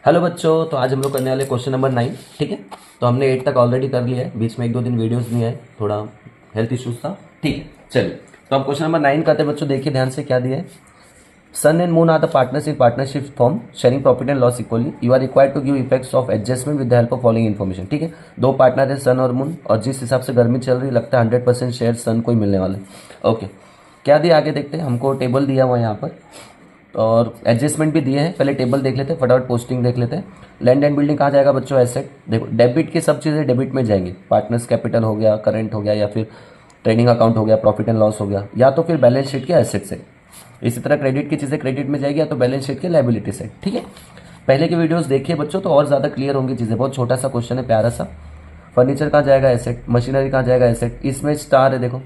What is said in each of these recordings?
Hello बच्चों, तो आज हम लोग करने वाले क्वेश्चन नंबर 9। ठीक है, तो हमने 8 तक ऑलरेडी कर लिया है। बीच में 1-2 दिन वीडियोस नहीं आए, थोड़ा हेल्थ इश्यूज था। ठीक है, चलिए तो अब क्वेश्चन नंबर 9 करते हैं बच्चों। देखिए ध्यान से क्या दिया है। Sun and Moon are the partners in partnership firm sharing profit and loss equally. You are required to give effects of adjustment with the help of following information. ठीक है, दो पार्टनर है सन और मून, और जिस हिसाब से गर्मी चल रही लगता है 100% शेयर सन को ही मिलने वाले। ओके, क्या दिया आगे देखते हैं। हमको टेबल दिया हुआ है यहाँ पर और एडजस्टमेंट भी दिए हैं। पहले टेबल देख लेते हैं, फटाफट पोस्टिंग देख लेते हैं। लैंड एंड बिल्डिंग कहाँ जाएगा बच्चों? एसेट। देखो डेबिट की सब चीज़ें डेबिट में जाएंगी। पार्टनर्स कैपिटल हो गया, करंट हो गया, या फिर ट्रेडिंग अकाउंट हो गया, प्रॉफिट एंड लॉस हो गया, या तो फिर बैलेंस शीट के एसेट से। इसी तरह क्रेडिट की चीज़ें क्रेडिट में जाएगी, या तो बैलेंस शीट के लायबिलिटी से। ठीक है, पहले की वीडियोस देखिए बच्चों तो और ज़्यादा क्लियर होंगी चीज़ें। बहुत छोटा सा क्वेश्चन है, प्यारा सा। फर्नीचर कहाँ जाएगा? एसेट। मशीनरी कहाँ जाएगा? एसेट। इसमें स्टार है देखो।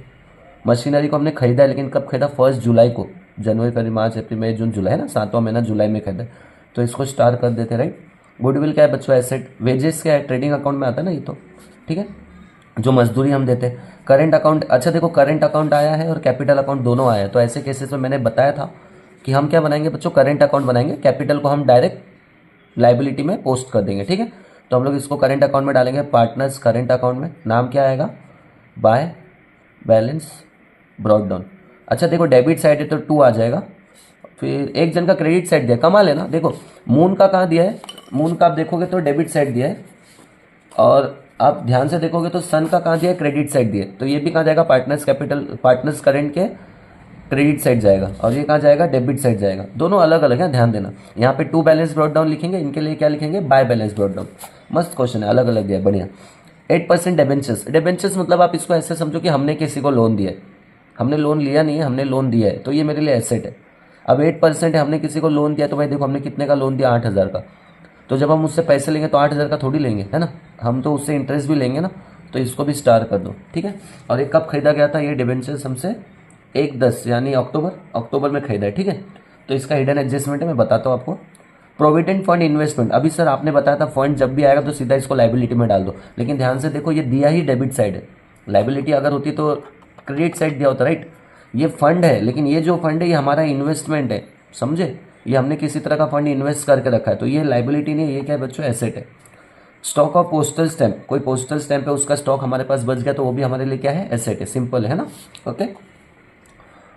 मशीनरी को हमने खरीदा है, लेकिन कब खरीदा? 1 जुलाई को। जनवरी, फरवरी, मार्च, अप्रैल, मई, जून, जुलाई है ना, 7वां महीना जुलाई में खरीदा है, तो इसको स्टार कर देते हैं, राइट। गुडविल क्या है बच्चों? एसेट। वेजेस क्या है? ट्रेडिंग अकाउंट में आता है ना ये तो। ठीक है, जो मजदूरी हम देते हैं। करंट अकाउंट, अच्छा देखो करंट अकाउंट आया है और कैपिटल अकाउंट दोनों आया है, तो ऐसे केसेस में मैंने बताया था कि हम क्या बनाएंगे बच्चों? करंट अकाउंट बनाएंगे। कैपिटल को हम डायरेक्ट लाइबिलिटी में पोस्ट कर देंगे। ठीक है, तो हम लोग इसको करंट अकाउंट में डालेंगे। पार्टनर्स करंट अकाउंट में नाम क्या आएगा? By balance brought down. अच्छा देखो डेबिट साइड है तो 2 आ जाएगा। फिर एक जन का क्रेडिट साइड दिया, कमाल है ना। देखो मून का कहाँ दिया है? मून का आप देखोगे तो डेबिट साइड दिया है, और आप ध्यान से देखोगे तो सन का कहाँ दिया है? क्रेडिट साइड दिया है। तो ये भी कहाँ जाएगा? पार्टनर्स कैपिटल, पार्टनर्स करेंट के क्रेडिट साइड जाएगा, और ये कहाँ जाएगा? डेबिट साइड जाएगा। दोनों अलग अलग है, ध्यान देना। यहाँ पे 2 बैलेंस ब्रॉड डाउन लिखेंगे, इनके लिए क्या लिखेंगे? By balance brought down. मस्त क्वेश्चन है, अलग अलग दिया, बढ़िया। 8% डिबेंचर्स। डिबेंचर्स मतलब आप इसको ऐसे समझो कि हमने किसी को लोन दिया है। हमने लोन लिया नहीं है, हमने लोन दिया है, तो ये मेरे लिए एसेट है। अब 8% है, हमने किसी को लोन दिया, तो भाई देखो हमने कितने का लोन दिया? 8,000 का। तो जब हम उससे पैसे लेंगे तो 8,000 का थोड़ी लेंगे, है ना। हम तो उससे इंटरेस्ट भी लेंगे ना, तो इसको भी स्टार कर दो। ठीक है, और ये कब खरीदा गया था? ये डिबेंचर्स हमसे 1/10 यानी अक्टूबर में खरीदा है। ठीक है, तो इसका हिडन एडजस्टमेंट है, मैं बताता हूँ आपको। प्रोविडेंट फंड इन्वेस्टमेंट, अभी सर आपने बताया था फंड जब भी आएगा तो सीधा इसको लाइबिलिटी में डाल दो, लेकिन ध्यान से देखो ये दिया ही डेबिट साइड है। लाइबिलिटी अगर होती तो क्रेडिट साइड दिया होता, राइट। ये फंड है, लेकिन ये जो फंड है ये हमारा इन्वेस्टमेंट है, समझे। ये हमने किसी तरह का फंड इन्वेस्ट करके रखा है, तो ये लाइबिलिटी नहीं है, ये क्या है बच्चों? एसेट है। स्टॉक ऑफ पोस्टल स्टैंप, कोई पोस्टल स्टैंप है उसका स्टॉक हमारे पास बच गया तो वो भी हमारे लिए क्या है? एसेट है। सिंपल है ना। ओके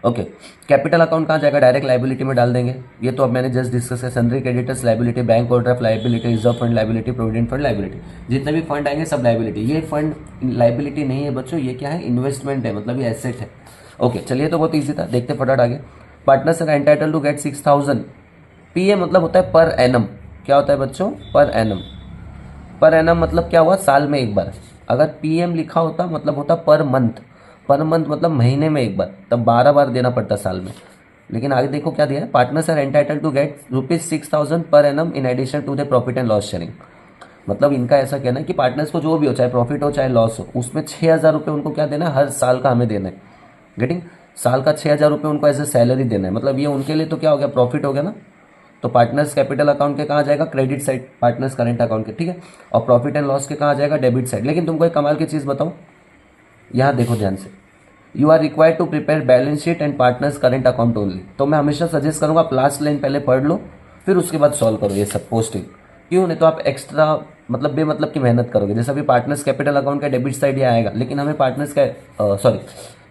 ओके, कैपिटल अकाउंट कहाँ जाएगा? डायरेक्ट लाइबिलिटी में डाल देंगे। ये तो अब मैंने जस्ट डिस्कस किया। Sundry creditors liability, bank overdraft liability, reserve fund liability, provident fund liability, जितने भी फंड आएंगे सब लाइबिलिटी। ये फंड लाइबिलिटी नहीं है बच्चों, ये क्या है? इन्वेस्टमेंट है, मतलब ये एसेट है। ओके चलिए, तो बहुत ईजी था, देखते फटाफट आगे। Partners are entitle to get 6,000 PA, मतलब होता है पर एनम। क्या होता है बच्चों? Per annum. पर एनम मतलब क्या हुआ? साल में एक बार। अगर पीएम लिखा होता मतलब होता पर मंथ। पर मंथ मतलब महीने में एक बार, तब 12 बार देना पड़ता साल में। लेकिन आगे देखो क्या दिया है। Partners are entitle to get ₹6,000 per annum in addition to the profit and loss sharing. मतलब इनका ऐसा कहना है कि पार्टनर्स को जो भी हो, चाहे प्रॉफिट हो चाहे लॉस हो, उसमें 6,000 रुपये उनको क्या देना है? हर साल का हमें देना है। गेटिंग? साल का 6,000 रुपये उनको एज ए सैलरी देना है। मतलब ये उनके लिए तो क्या हो गया? प्रॉफिट हो गया ना। तो पार्टनर्स कैपिटल अकाउंट के कहाँ जाएगा? Credit side, partners current account के। ठीक है, और प्रॉफिट एंड लॉस के कहाँ जाएगा? Debit side. लेकिन तुमको एक कमाल की चीज़ बताओ, यहाँ देखो ध्यान से। You are required to prepare balance sheet and partners current account only. तो मैं हमेशा सजेस्ट करूंगा आप लास्ट लाइन पहले पढ़ लो, फिर उसके बाद सॉल्व करो ये सब पोस्टिंग। क्यों? नहीं तो आप एक्स्ट्रा मतलब बेमतलब की मेहनत करोगे। जैसे अभी पार्टनर्स कैपिटल अकाउंट का डेबिट साइड ही आएगा, लेकिन हमें पार्टनर्स का sorry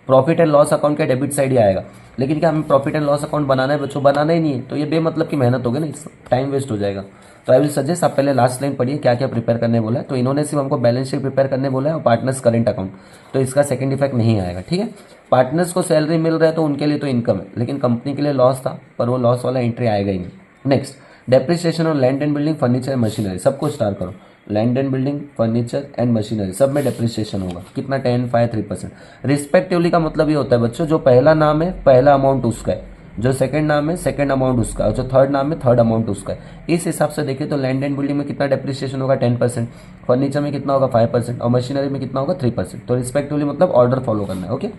profit and loss account का डेबिट साइड ही आएगा, लेकिन क्या हमें प्रॉफिट एंड लॉस अकाउंट बनाना है बच्चों? बनाना ही नहीं है, तो ये बेमतलब की मेहनत होगी ना, टाइम वेस्ट हो जाएगा। तो आई विल सजेस्ट आप पहले लास्ट लाइन पढ़िए क्या क्या प्रिपेयर करने बोला है। तो इन्होंने सिर्फ हमको बैलेंस शीट प्रिपेयर करने बोला है और पार्टनर्स करंट अकाउंट, तो इसका सेकंड इफेक्ट नहीं आएगा। ठीक है, पार्टनर्स को सैलरी मिल रहा है तो उनके लिए तो इनकम है, लेकिन कंपनी के लिए लॉस था, पर वो लॉस वाला एंट्री आएगा ही नहीं। Next, depreciation on land and building, furniture and machinery, सबको स्टार करो। Land and building, furniture and machinery, सब में डेप्रिसिएशन होगा। कितना? 10, 5, 3%। रिस्पेक्टिवली का मतलब ये होता है बच्चों, जो पहला नाम है पहला अमाउंट उसका है, जो सेकंड नाम है सेकंड अमाउंट उसका, और जो थर्ड नाम है थर्ड अमाउंट उसका है। इस हिसाब से देखिए तो लैंड एंड बिल्डिंग में कितना डेप्रिसिएशन होगा? 10%। फर्नीचर में कितना होगा? 5%। और मशीनरी में कितना होगा? 3%। तो रिस्पेक्टिवली मतलब ऑर्डर फॉलो करना है। ओके,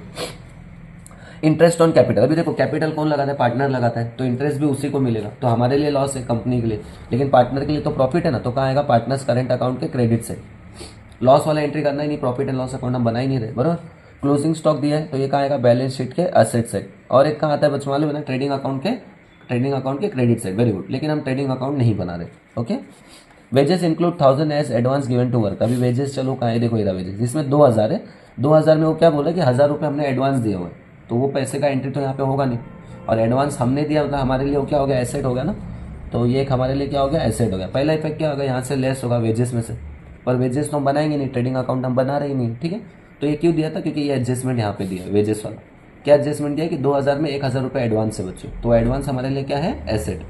इंटरेस्ट ऑन कैपिटल, अभी देखो कैपिटल कौन लगाता है? पार्टनर लगाता है, तो इंटरेस्ट भी उसी को मिलेगा। तो हमारे लिए लॉस है, कंपनी के लिए, लेकिन पार्टनर के लिए तो प्रॉफिट है ना। तो कहाँ आएगा? पार्टनर्स करंट अकाउंट के क्रेडिट से। लॉस वाला एंट्री करना ही नहीं, प्रॉफिट एंड लॉस अकाउंट हम बना ही नहीं रहे, बराबर। क्लोजिंग स्टॉक दिया है तो ये कहाँ आएगा? बैलेंस शीट के असेट से। और एक कहाँ आता है बच्चों मालूम है ना? ट्रेडिंग अकाउंट के ट्रेडिंग अकाउंट के क्रेडिट साइड, वेरी गुड, लेकिन हम ट्रेडिंग अकाउंट नहीं बना रहे। Okay, wages include 1000 as advance given to work. अभी वेजेस चलो कहाँ है, देखो ये वेजेस, इसमें 2000 है, 2000 में वो क्या बोला कि 1000 रुपये हमने एडवांस दिए हुए, तो वो पैसे का एंट्री तो यहाँ पे होगा नहीं, और एडवांस हमने दिया मतलब हमारे लिए वो क्या हो गया, एसेट हो गया ना, तो ये एक हमारे लिए क्या हो गया, एसेट हो गया। पहला इफेक्ट क्या होगा, यहाँ से लेस होगा वेजेस में से, पर वेजेस तो हम बनाएंगे नहीं, ट्रेडिंग अकाउंट हम बना रहे ही नहीं, ठीक है। तो ये क्यों दिया था, क्योंकि ये एडजस्टमेंट यहाँ पे दिया वेजेस वाला। क्या एडजस्टमेंट दिया कि 2000 में 1000 रुपये एडवांस से बच्चों, तो एडवांस हमारे लिए क्या है, asset.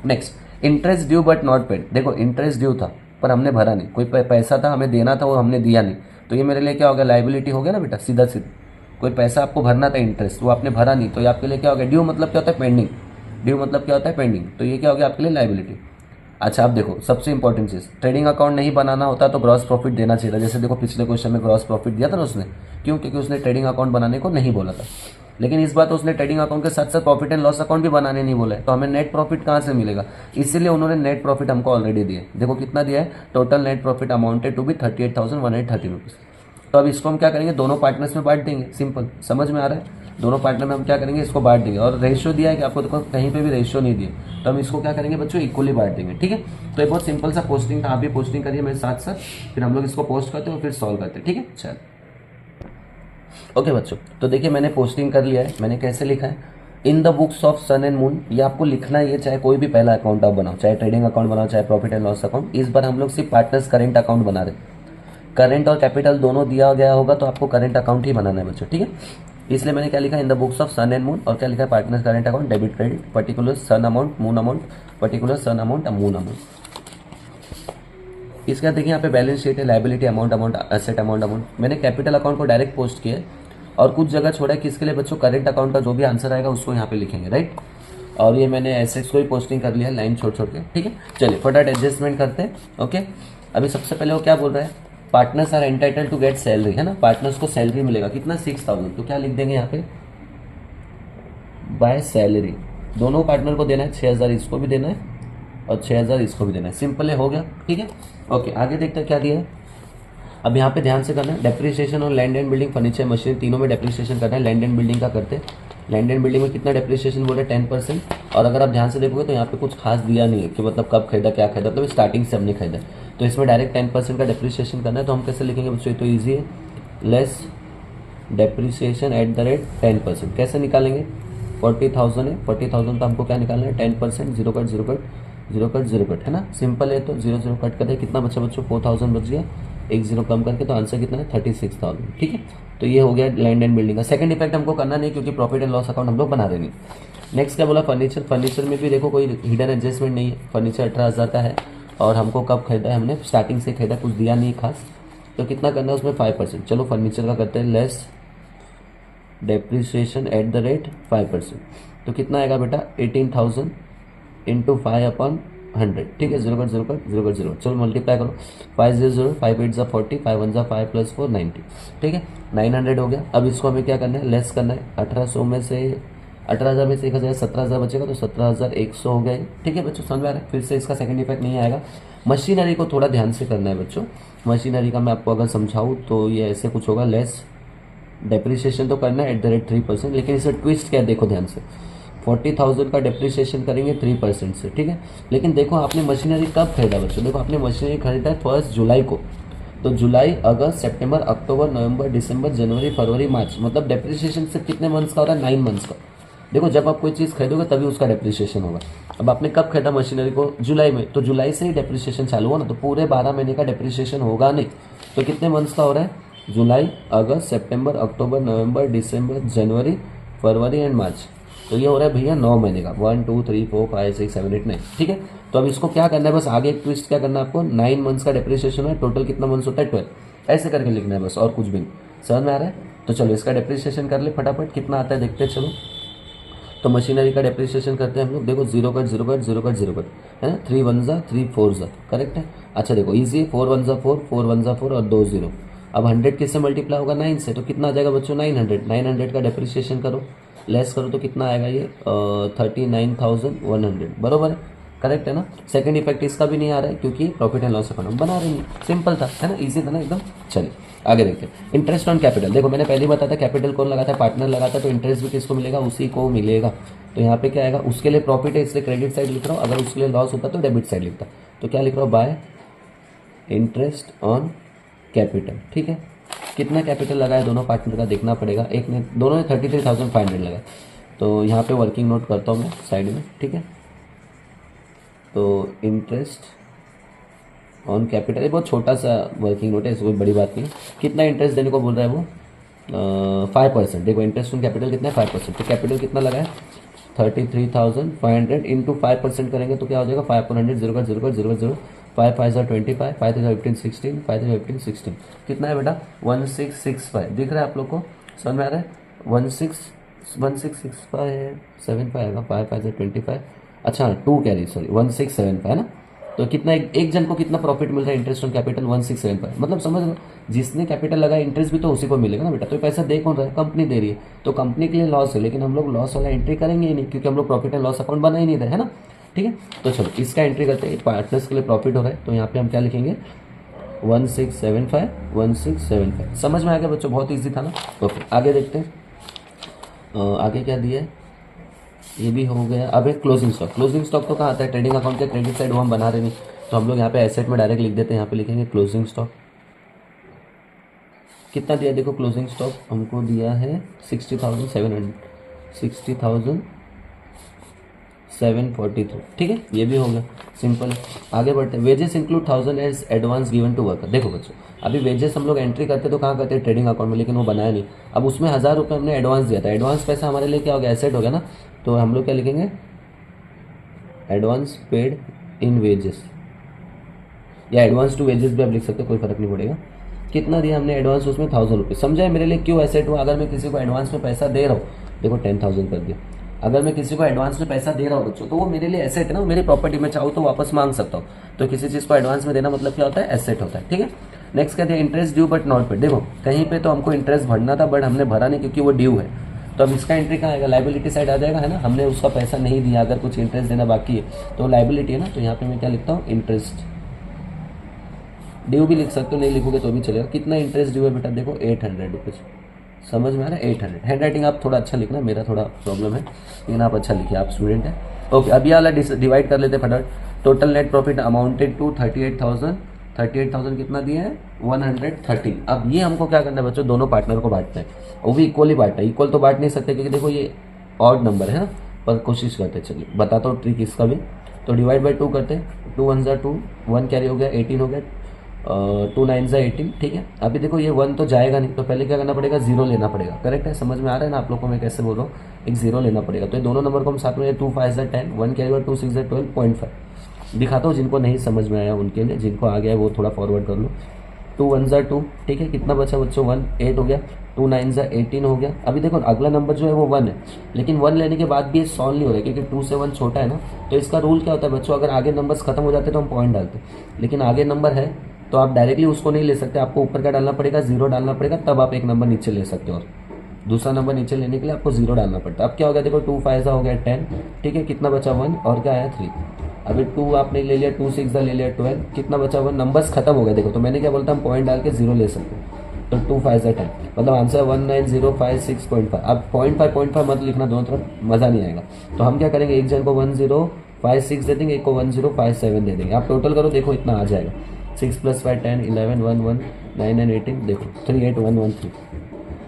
Next, interest due but not paid. देखो इंटरेस्ट ड्यू था पर हमने भरा नहीं, कोई पैसा था हमें देना था वो हमने दिया नहीं, तो ये मेरे लिए क्या हो गया, लाइबिलिटी हो गया ना बेटा, सीधा सीधा। कोई पैसा आपको भरना था इंटरेस्ट, वो आपने भरा नहीं, तो ये आपके लिए क्या हो गया, ड्यू मतलब क्या होता है, पेंडिंग। ड्यू मतलब क्या होता है, पेंडिंग, तो ये क्या हो गया आपके लिए, लाइबिलिटी। अच्छा, अब देखो सबसे इंपॉर्टेंट चीज़, ट्रेडिंग अकाउंट नहीं बनाना होता तो ग्रॉस प्रॉफिट देना चाहिए था। जैसे देखो पिछले क्वेश्चन में ग्रॉस प्रॉफिट दिया था ना उसने, क्यों, क्योंकि उसने ट्रेडिंग अकाउंट बनाने को नहीं बोला था। लेकिन इस बार तो उसने ट्रेडिंग अकाउंट के साथ साथ प्रॉफिट एंड लॉस अकाउंट भी बनाने नहीं बोला है, तो हमें नेट प्रॉफिट कहाँ से मिलेगा, इसीलिए उन्होंने नेट प्रॉफिट हमको ऑलरेडी दिया। देखो कितना दिया है, total net profit amounted to be 38,130 rupees. तो अब इसको हम क्या करेंगे, दोनों पार्टनर्स में बांट देंगे, सिंपल, समझ में आ रहा है। दोनों पार्टनर में हम क्या करेंगे, इसको बांट देंगे, और रेशियो दिया है कि आपको देखो कहीं पे भी रेशियो नहीं दिए, तो हम इसको क्या करेंगे बच्चों, इक्वली बांट देंगे, ठीक है। तो ये बहुत सिंपल सा पोस्टिंग था, आप भी पोस्टिंग करिए मेरे साथ साथ, फिर हम लोग इसको पोस्ट करते हैं और फिर सॉल्व करते हैं, ठीक है। चल ओके बच्चों, तो देखिए मैंने पोस्टिंग कर लिया है। मैंने कैसे लिखा है, in the books of Sun and Moon. ये आपको लिखना है, ये चाहे कोई भी पहला अकाउंट आप बनाओ, चाहे ट्रेडिंग अकाउंट बनाओ, चाहे प्रॉफिट एंड लॉस अकाउंट। इस बार हम लोग सिर्फ पार्टनर्स करेंट अकाउंट बना रहे, करेंट और कैपिटल दोनों दिया गया होगा तो आपको करेंट अकाउंट ही बनाना है बच्चों, ठीक है। इसलिए मैंने क्या लिखा, in the books of Sun and Moon, और क्या लिखा है, partners current account, debit credit, particular Sun amount, Moon amount, particular Sun amount, Moon amount. इसके बाद देखिए यहाँ पे बैलेंस शीट है, liability amount, amount, asset amount, amount. मैंने कैपिटल अकाउंट को डायरेक्ट पोस्ट किया है, और कुछ जगह छोड़ा है किसके लिए बच्चों, करेंट अकाउंट का जो भी आंसर आएगा उसको यहाँ पे लिखेंगे, राइट। और ये मैंने एसेट्स को ही पोस्टिंग कर लिया है, लाइन छोड़ छोड़ के, ठीक है। चलिए फटाफट एडजस्टमेंट करते हैं। ओके, अभी सबसे पहले वो क्या बोल रहा है, partners are entitle to get salary, है ना, पार्टनर्स को सैलरी मिलेगा कितना, 6000। तो क्या लिख देंगे यहाँ पे, बाय सैलरी। दोनों पार्टनर को देना है 6000, इसको भी देना है और 6000 इसको भी देना है, सिंपल है, हो गया, ठीक है। ओके, आगे देखते हैं क्या दिया है। अब यहाँ पे ध्यान से करना है, डेप्रिसिएशन और land and building, furniture, machine, तीनों में डेप्रिसिएशन करना है। लैंड एंड बिल्डिंग का करते हैं, लैंड एंड बिल्डिंग में कितना डेप्रिसिएशन बोले, 10%। और अगर आप ध्यान से देखोगे तो यहाँ पे कुछ खास दिया नहीं है कि मतलब कब खरीदा, क्या खरीदा, मतलब स्टार्टिंग से हमने खरीदा, तो इसमें डायरेक्ट 10% का डेप्रिसिएशन करना है। तो हम कैसे लिखेंगे बच्चों, तो ईजी है, less depreciation at the rate 10%। कैसे निकालेंगे, 40,000 है, 40,000 तो हमको क्या निकालना है, 10%, zero cut zero cut zero cut zero cut, है ना, सिंपल है। तो 0 0 कट करते कितना बचा बच्चों, 4000 बच गया, एक जीरो कम करके, तो आंसर कितना है, 36,000, ठीक है। तो ये हो गया लैंड एंड बिल्डिंग का। सेकंड इफेक्ट हमको करना नहीं क्योंकि प्रॉफिट एंड लॉस अकाउंट हम लोग बना रहे नहीं। नेक्स्ट क्या बोला, फर्नीचर। फर्नीचर में भी देखो कोई हिडन एडजस्टमेंट नहीं है, फर्नीचर 18,000 का है, और हमको कब खरीदा है, हमने स्टार्टिंग से खरीदा, कुछ दिया नहीं खास, तो कितना करना है उसमें 5%। चलो फर्नीचर का करते हैं, less depreciation at the rate 5%। तो कितना आएगा बेटा, 18,000 इंटू 5/100, ठीक है, zero cut zero cut zero cut zero. चलो मल्टीप्लाई करो, 5 0 0, 5 8 जा 40, 5 1 जा 5 + 4 90, ठीक है, 900 हो गया। अब इसको हमें क्या करना है, लेस करना है। 1800 में से 18,000 में से 1,000, 17,000 बचेगा, तो 17,100 हो गया, ठीक है बच्चों, समझ में आ रहा है। फिर से इसका सेकंड इफेक्ट नहीं आएगा। मशीनरी को थोड़ा ध्यान से करना है बच्चों, मशीनरी का मैं आपको अगर समझाऊँ तो ये ऐसे कुछ होगा, लेस डेप्रिसिएशन तो करना है एट द रेट 3%, लेकिन इसे ट्विस्ट क्या है देखो ध्यान से, 40,000 का डेप्रिसिएशन करेंगे 3% से, ठीक है। लेकिन देखो आपने मशीनरी कब खरीदा बच्चों, देखो आपने मशीनरी खरीदा है 1 जुलाई को, तो जुलाई, अगस्त, सितंबर, अक्टूबर, नवंबर, दिसंबर, जनवरी, फरवरी, मार्च, मतलब डेप्रिसिएशन से कितने मंथ्स का हो रहा है, 9 मंथ्स का। देखो जब आप कोई चीज़ खरीदोगे तभी उसका डेप्रिसिएशन होगा। अब आपने कब खरीदा मशीनरी को, जुलाई में, तो जुलाई से ही डेप्रिसिएशन चालू हुआ ना, तो पूरे 12 महीने का डेप्रिसिएशन होगा नहीं। तो कितने मंथ्स का हो रहा है, जुलाई, अगस्त, सितंबर, अक्टूबर, नवंबर, दिसंबर, जनवरी, फरवरी एंड मार्च। तो ये हो रहा है भैया 9 महीने का, 1 2 3 4 5 6 7 8 9, ठीक है। तो अब इसको क्या करना है, बस आगे एक ट्विस्ट क्या करना है आपको, 9 मंथ्स का डेप्रिसिएशन है, टोटल कितना मंथ्स होता है 12, ऐसे करके लिखना है बस, और कुछ भी नहीं। समझ में आ रहा है। तो चलो इसका डेप्रिसिएशन कर ले फटाफट, कितना आता है देखते हैं। चलो तो मशीनरी का डेप्रिसिएशन करते हैं हम लोग, देखो zero cut zero cut zero cut zero cut, है ना, 3 1 जा 3 4 जा, करेक्ट है। अच्छा देखो इजी है, 4 1 जा 4, 4 1 जा 4 और 2 0। अब 100 किससे मल्टीप्लाई होगा, 9 से, तो कितना आ जाएगा बच्चों, 900 का डेप्रिसिएशन करो, लेस करो तो कितना आएगा ये 39,100, बरोबर है। करेक्ट है ना। सेकंड इफेक्ट इसका भी नहीं आ रहा है क्योंकि प्रॉफिट एंड लॉस अकाउंट बना रहे हैं, सिंपल था, है ना, इजी था ना एकदम। चलिए आगे देखते हैं। इंटरेस्ट ऑन कैपिटल, देखो मैंने पहले ही बताया था कैपिटल कौन लगाता है, पार्टनर लगाता है, तो इंटरेस्ट भी किसको मिलेगा, उसी को मिलेगा। तो यहाँ पे क्या आएगा, उसके लिए प्रॉफिट है इसलिए क्रेडिट साइड लिख रहा हूँ, अगर उसके लिए लॉस होता तो डेबिट साइड लिखता। तो क्या लिख रहा हूँ, बाय इंटरेस्ट ऑन कैपिटल। ठीक है, कितना कैपिटल लगा है दोनों पार्टनर का देखना पड़ेगा, एक ने दोनों ने 33,500 लगाया। तो यहाँ पे वर्किंग नोट करता हूँ मैं साइड में, ठीक है। तो इंटरेस्ट ऑन कैपिटल, ये बहुत छोटा सा वर्किंग नोट है, इसको कोई बड़ी बात नहीं है। कितना इंटरेस्ट देने को बोल रहा है वो, 5%। देखो इंटरेस्ट ऑन कैपिटल कितना है, 5%। तो कैपिटल कितना लगा है, 33,500 इंटू 5% करेंगे तो क्या हो जाएगा, 500 0 0 0 0 0 5 5 25 5 5 15 16 5 15 16 कितना है बेटा, 1665 दिख रहा है आप लोग को, समझ में आ रहा है, 1665 आएगा, 5 5 25, अच्छा 2 कैरी, सॉरी 1675 है ना। तो कितना एक जन को कितना प्रॉफिट मिल रहा है इंटरेस्ट ऑन कैपिटल, 1675, मतलब समझ लो जिसने कैपिटल लगाया इंटरेस्ट भी तो उसी को मिलेगा ना बेटा। तो पैसा दे कौन रहा है, कंपनी दे रही है, तो कंपनी के लिए लॉस है, लेकिन हम लोग लॉस वाला एंट्री करेंगे ही नहीं क्योंकि हम लोग प्रॉफिट एंड लॉस अकाउंट बना ही नहीं रहे, है ना। ठीक है, तो चलो इसका एंट्री करते हैं, पार्टनर्स के लिए प्रॉफिट हो रहा है, तो यहाँ पे हम क्या लिखेंगे, 1675 समझ में आ गया बच्चों, बहुत ईजी था ना। ओके आगे देखते हैं, आगे क्या दिया है, ये भी हो गया। अब एक क्लोजिंग स्टॉक, क्लोजिंग स्टॉक तो कहाँ आता है, ट्रेडिंग अकाउंट के क्रेडिट साइड, वो हम बना रहे नहीं, तो हम लोग यहाँ पे एसेट में डायरेक्ट लिख देते हैं, यहाँ पे लिखेंगे क्लोजिंग स्टॉक। कितना दिया, देखो क्लोजिंग स्टॉक हमको दिया है 60,743, ठीक है, ये भी हो गया, सिंपल है। आगे बढ़ते हैं, wages include 1000 as advance given to worker. देखो बच्चों अभी वेजेस हम लोग एंट्री करते तो कहाँ करते हैं, ट्रेडिंग अकाउंट में, लेकिन वो बनाया नहीं। अब उसमें 1000 रुपये हमने एडवांस दिया था, एडवांस पैसा हमारे लिए क्या हो गया, एसेट हो गया ना। तो हम लोग क्या लिखेंगे, एडवांस पेड इन वेजेस, या एडवांस टू वेजेस भी आप लिख सकते हो, कोई फर्क नहीं पड़ेगा। कितना दिया हमने एडवांस, उसमें 1000 रुपये, समझा है मेरे लिए क्यों एसेट हुआ। अगर मैं किसी को एडवांस में पैसा दे रहा हूँ, देखो 10,000 कर दिया, अगर मैं किसी को एडवांस में पैसा दे रहा हूँ बच्चों, तो वो मेरे लिए एसेट है ना, मेरी प्रॉपर्टी में चाहूँ तो वापस मांग सकता हूँ। तो किसी चीज़ को एडवांस में देना मतलब क्या होता है, एसेट होता है, ठीक है। नेक्स्ट कहते हैं interest due but not paid. देखो कहीं पे तो हमको इंटरेस्ट भरना था बट हमने भरा नहीं क्योंकि वो ड्यू है, तो अब इसका एंट्री कहाँ आएगा, लाइबिलिटी साइड आ जाएगा, है ना। हमने उसका पैसा नहीं दिया, अगर कुछ इंटरेस्ट देना बाकी है तो लाइबिलिटी है ना। तो यहाँ पे मैं क्या लिखता हूँ, इंटरेस्ट, ड्यू भी लिख सकते हो, नहीं लिखोगे तो भी चलेगा। कितना इंटरेस्ट ड्यू है बेटा, देखो 800 रुपीज़, समझ में आ रहा है, 800। हैंड राइटिंग आप थोड़ा अच्छा लिखना, मेरा थोड़ा प्रॉब्लम है, लेकिन आप अच्छा लिखिए, आप स्टूडेंट हैं। ओके अब ये वाला डिवाइड कर लेते हैं फटाफट। Total net profit amounted to 38,000 कितना दिया है, 113। अब ये हमको क्या करना है बच्चों, दोनों पार्टनर को बांटना है, वो भी इक्वली बांटना है। इक्वल तो बांट नहीं सकते क्योंकि देखो ये ऑड नंबर है ना, पर कोशिश करते हैं, चलिए बताता हूँ ट्रिक इसका भी। तो डिवाइड बाई 2 करते हैं, 2 1 ज़ा 2, 1 कैरी हो गया, 18 हो गया, 2 9 ज़ा 18, ठीक है। अभी देखो ये 1 तो जाएगा नहीं, तो पहले क्या करना पड़ेगा, 0 लेना पड़ेगा, करेक्ट है, समझ में आ रहा है ना आप लोग को मैं कैसे बोल रहा हूँ, एक 0 लेना पड़ेगा। तो ये दोनों नंबर को हम साथ में, 2 5 ज़ा 10, 1 कैरी हुआ, 2 6 ज़ा 12.5 दिखाता हूँ, जिनको नहीं समझ में आया उनके लिए, जिनको आ गया वो थोड़ा फॉरवर्ड कर लो। 2 1 ज़ा 2, ठीक है, कितना बचा बच्चों, 1 8 हो गया, 2 9 ज़ा 18 हो गया। अभी देखो अगला नंबर जो है वो 1 है, लेकिन 1 लेने के बाद भी ये सॉल्व नहीं हो रहा है क्योंकि 2 से 1 छोटा है ना। तो इसका रूल क्या होता है बच्चों, अगर आगे नंबर्स खत्म हो जाते तो हम पॉइंट डालते, लेकिन आगे नंबर है तो आप डायरेक्टली उसको नहीं ले सकते, आपको ऊपर क्या डालना पड़ेगा, 0 डालना पड़ेगा, तब आप एक नंबर नीचे ले सकते हो। और दूसरा नंबर नीचे लेने के लिए आपको 0 डालना पड़ता है। अब क्या हो गया, देखो 2 5 ज़ा हो गया 10, ठीक है, कितना बचा 1, और क्या आया 3। अभी 2 आपने ले लिया, 2 6 ज़ा ले लिया 12, कितना बचा 1, नंबर्स खत्म हो गए। देखो तो मैंने क्या बोलता, हम पॉइंट डाल के 0 ले सकते हैं। तो 2 5 ज़ा 10, मतलब आंसर 19056.5। अब 0.5 मत लिखना दोनों तरफ, मज़ा नहीं आएगा। तो हम क्या करेंगे, एक जन को 1056 दे देंगे, एक को 1057 दे देंगे। आप टोटल करो, देखो इतना आ जाएगा, 6 + 5 10 11 1 1 9 9 18, देखो 38113,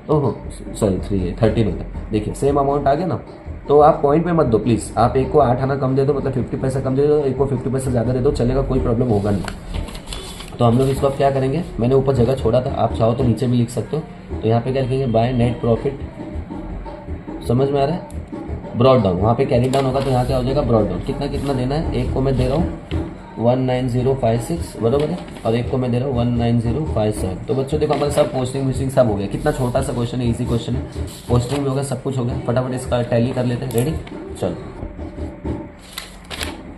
ओहो सॉरी 13 होता है। देखिए सेम अमाउंट आ गया ना। तो आप पॉइंट में मत दो प्लीज़, आप एक को 8 आना कम दे दो, मतलब 50 पैसा कम दे दो, एक को 50 पैसा ज़्यादा दे दो, चलेगा, कोई प्रॉब्लम होगा नहीं। तो हम लोग इसको अब क्या करेंगे, मैंने ऊपर जगह छोड़ा था, आप चाहो तो नीचे भी लिख सकते हो। तो यहाँ पे क्या लिखेंगे, बाय नेट प्रॉफिट, समझ में आ रहा है, ब्रॉड डाउन, वहाँ पे कैरी डाउन होगा तो यहाँ क्या हो जाएगा, ब्रॉड डाउन। कितना कितना देना है, एक को मैं दे रहा हूँ 19056 बराबर है, और एक को मैं दे रहा हूँ 19057। तो बच्चों देखो हमारे सब पोस्टिंग विस्टिंग सब हो गया, कितना छोटा सा क्वेश्चन है, इजी क्वेश्चन है, पोस्टिंग भी हो गया, सब कुछ हो गया। फटाफट इसका टैली कर लेते हैं, रेडी, चलो।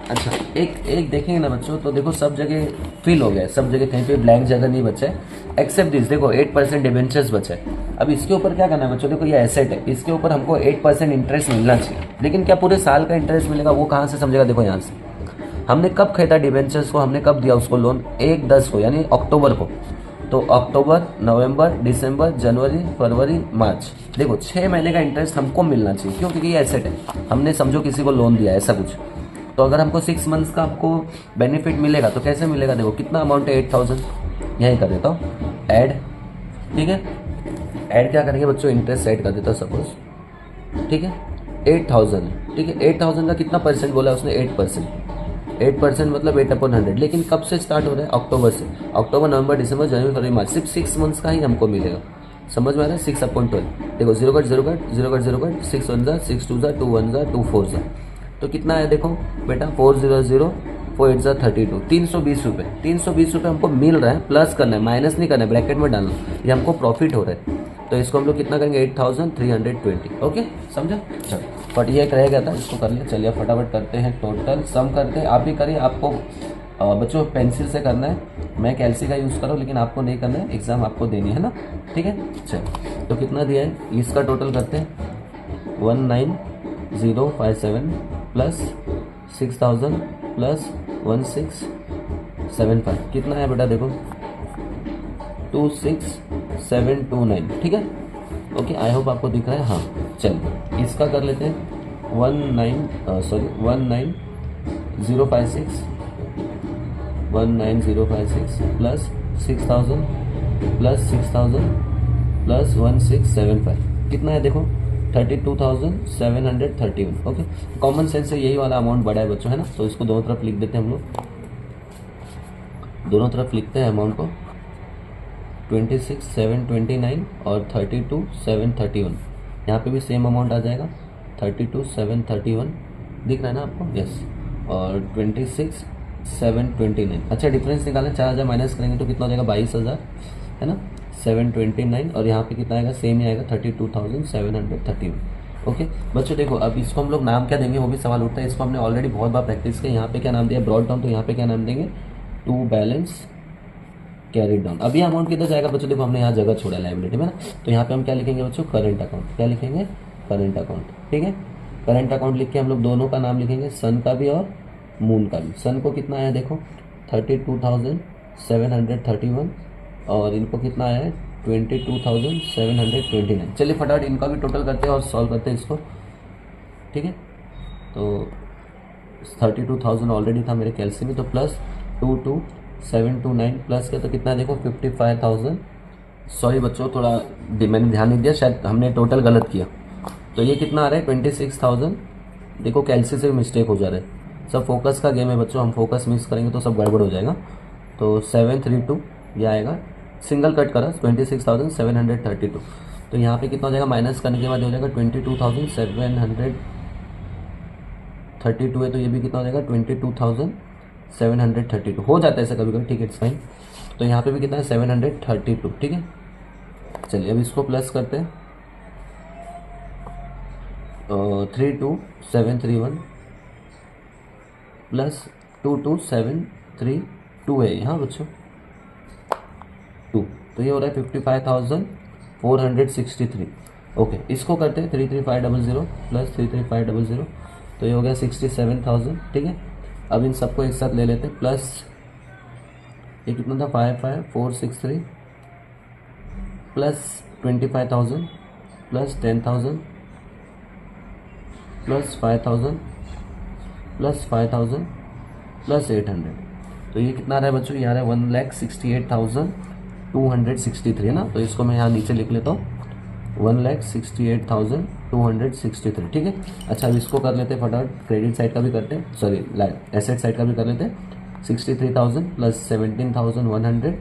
अच्छा एक देखेंगे ना बच्चों, तो देखो सब जगह फिल हो गया है, सब जगह कहीं पे ब्लैंक जगह नहीं बचा है, एक्सेप्ट दिस, देखो 8% डिबेंचर्स बचा है। अब इसके ऊपर क्या करना है बच्चों, देखो ये एसेट है, इसके ऊपर हमको 8% इंटरेस्ट मिलना चाहिए, लेकिन क्या पूरे साल का इंटरेस्ट मिलेगा, वो कहाँ से समझेगा, देखो यहाँ से हमने कब खरीदा डिबेंचर्स को, हमने कब दिया उसको लोन, 1/10 को यानी अक्टूबर को। तो अक्टूबर, नवंबर, दिसंबर, जनवरी, फरवरी, मार्च, देखो 6 महीने का इंटरेस्ट हमको मिलना चाहिए। क्यों? क्योंकि ये एसेट है, हमने समझो किसी को लोन दिया ऐसा कुछ। तो अगर हमको 6 मंथ्स का आपको बेनिफिट मिलेगा तो कैसे मिलेगा, देखो कितना अमाउंट है, 8000, यहीं कर देता हूँ ऐड। ठीक है, ऐड क्या करेंगे बच्चों, इंटरेस्ट ऐड कर देता हूँ सपोज। ठीक है, 8000। ठीक है, 8000 का कितना परसेंट बोला उसने, 8%। 8% मतलब 8/100। लेकिन कब से स्टार्ट हो रहा है, अक्टूबर से। अक्टूबर, नवंबर, दिसंबर, जनवरी, फरवरी, मार्च, सिर्फ 6 मंथ्स का ही हमको मिलेगा। समझ में आ रहा है, 6/12। देखो 0 कट 0 कट 0 कट 0 कट, 6 1 जा 6 2 जा 2 1 जा 2 4 जा, तो कितना है देखो बेटा, 400 4 8 जा 32, 320 रुपये। 320 रुपये हमको मिल रहा है, प्लस करना है, माइनस नहीं करना है, ब्रैकेट में डालना, ये हमको प्रॉफिट हो रहा है। तो इसको हम लोग कितना करेंगे, 8320। ओके, समझा। चलो बट ये एक रह गया था, इसको कर लिया। चलिए फटाफट करते हैं, टोटल सम करते हैं। आप भी करिए, आपको बच्चों पेंसिल से करना है, मैं कैल्सी का यूज़ करूँ, लेकिन आपको नहीं करना है, एग्ज़ाम आपको देनी है ना। ठीक है, चलो तो कितना दिया है, इसका टोटल करते हैं, 19057 प्लस 6000 प्लस 1675, कितना है बेटा देखो, 26729। ठीक है, ओके, आई होप आपको दिख रहा है। हाँ चलिए इसका कर लेते हैं, 19056 प्लस 6000 प्लस 1675, कितना है देखो, 32,731। ओके, कॉमन सेंस से यही वाला अमाउंट बड़ा है बच्चों, है ना। तो इसको दोनों तरफ लिख देते हैं हम लोग, दोनों तरफ लिखते हैं अमाउंट को, 26,729 और 32,731। यहाँ पे भी सेम अमाउंट आ जाएगा, 32,731 दिख रहा है ना आपको, यस, और 26,729। अच्छा डिफरेंस निकालें, 4000 माइनस करेंगे तो कितना हो जाएगा, 22,000, है ना, 729, और यहाँ पे कितना आएगा, सेम ही आएगा, 32,731। ओके बच्चों देखो, अब इसको हम लोग नाम क्या देंगे वो भी सवाल उठता है। इसको हमने ऑलरेडी बहुत बार प्रैक्टिस किया। यहाँ पे क्या नाम दिया, ब्रॉड डाउन, तो यहाँ पे क्या नाम देंगे, टू बैलेंस कैरी डाउन। अब ये अमाउंट किधर जाएगा बच्चों, देखो हमने यहाँ जगह छोड़ा लाइबिलिटी में ना, तो यहाँ पे हम क्या लिखेंगे बच्चों, करंट अकाउंट। क्या लिखेंगे, करंट अकाउंट। ठीक है, करंट अकाउंट लिख के हम लोग दोनों का नाम लिखेंगे, सन का भी और मून का भी। सन को कितना आया देखो, 32,731, और इनको कितना आया है, 22,729। चलिए फटाफट इनका भी टोटल करते हैं और सॉल्व करते हैं इसको। ठीक है, तो 32,000 ऑलरेडी था मेरे कैलसी में, तो प्लस 22,729 प्लस के तो कितना देखो, 55,000। सॉरी बच्चों, थोड़ा मैंने ध्यान नहीं दिया, शायद हमने टोटल गलत किया। तो ये कितना आ रहा है, 26,000। देखो कैलसी से भी मिस्टेक हो जा रहा है, सब फोकस का गेम है बच्चों, हम फोकस मिस करेंगे तो सब गड़बड़ हो जाएगा। तो 732 ये आएगा, सिंगल कट करा, 26,732। तो यहाँ पे कितना हो जाएगा, माइनस करने के बाद हो जाएगा 22,732 है, तो ये भी कितना हो जाएगा, 22,732 हो जाता है ऐसा कभी कभी। ठीक है, इट्स फाइन। तो यहाँ पे भी कितना है, 732। ठीक है, चलिए अब इसको प्लस करते हैं, 32,731 प्लस 22,732 है यहाँ बच्चों, 2, तो ये हो रहा है 55,463। ओके, इसको करते हैं 33500 प्लस 33500, तो ये हो गया 67,000। ठीक है, अब इन सबको एक साथ ले लेते हैं, प्लस ये कितना था, 55,463 plus 25,000 plus 10,000 plus 5,000 plus 5,000 plus 800, तो ये कितना आ रहा है बच्चों, ये आ रहा है 1,68,263 है ना। तो इसको मैं यहाँ नीचे लिख लेता हूँ, 1,68,263। ठीक है, अच्छा अब इसको कर लेते हैं फटाफट, क्रेडिट साइड का भी करते हैं, सॉरी एसेट साइड का भी कर लेते हैं। 63,000 प्लस 17,100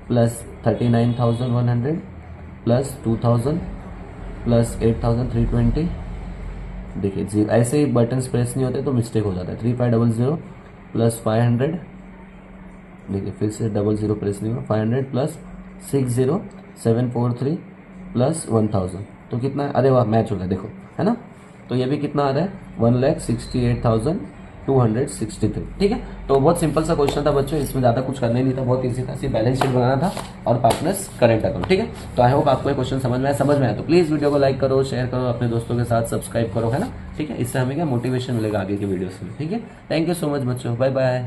प्लस 39,100 प्लस 2,000 प्लस 8,320। देखिए जी, ऐसे ही बटन प्रेस नहीं होते तो मिस्टेक हो जाता है। 3500 प्लस 500, देखिए फिर से 00 प्रेस नहीं हुआ, 500 प्लस 60,743 प्लस 1000, तो कितना है, अरे वाह मैच हो गया देखो, है ना। तो ये भी कितना आ रहा है, 1,68,263। 263। ठीक है, तो बहुत सिंपल सा क्वेश्चन था बच्चों, इसमें ज़्यादा कुछ करना ही नहीं था, बहुत ईजी था, सिर्फ बैलेंस शीट बनाना था और पार्टनर्स करंट अकाउंट। ठीक है, तो आई होप आपको ये क्वेश्चन समझ में आया तो प्लीज़ वीडियो को लाइक करो, शेयर करो, अपने दोस्तों के साथ सब्सक्राइब करो, है ना। ठीक है, इससे हमें क्या मोटिवेशन मिलेगा आगे की वीडियोस में। ठीक है, थैंक यू सो मच बच्चों, बाय बाय।